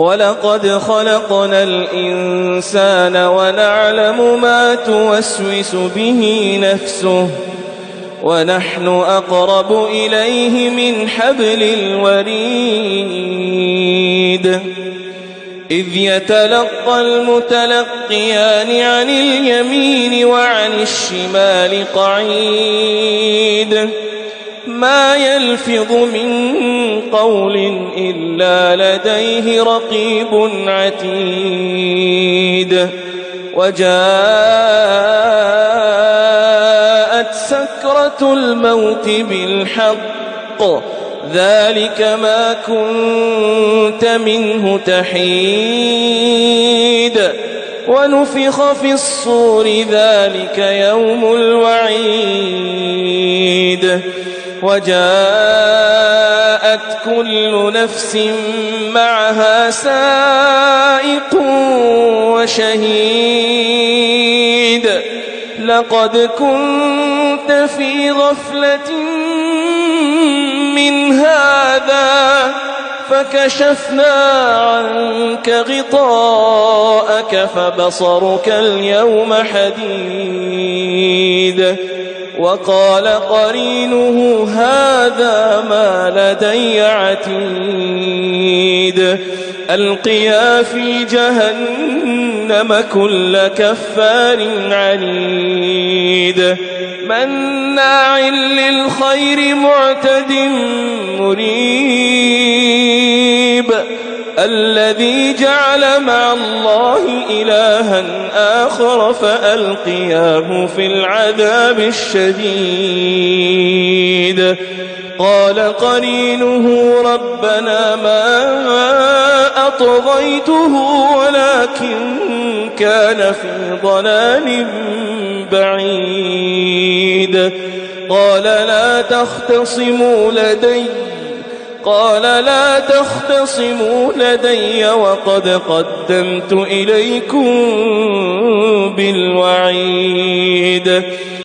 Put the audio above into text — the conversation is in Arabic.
ولقد خلقنا الإنسان ونعلم ما توسوس به نفسه ونحن أقرب إليه من حبل الوريد إذ يتلقى المتلقيان عن اليمين وعن الشمال قعيد ما يلفظ من قول إلا لديه رقيب عتيد وجاءت سكرة الموت بالحق ذلك ما كنت منه تحيد ونفخ في الصور ذلك يوم الوعيد وجاءت كل نفس معها سائق وشهيد لقد كنت في غفلة من هذا فكشفنا عنك غطاءك فبصرك اليوم حديد وقال قرينه هذا ما لدي عتيد ألقيا في جهنم كل كفار عنيد مناع للخير معتد مريب الذي جعل مع الله إلها آخر فألقياه في العذاب الشديد قال قرينه ربنا ما أطغيته ولكن كان في ضلال بعيد قال لا تختصموا لدي وقد قدمت إليكم بالوعيد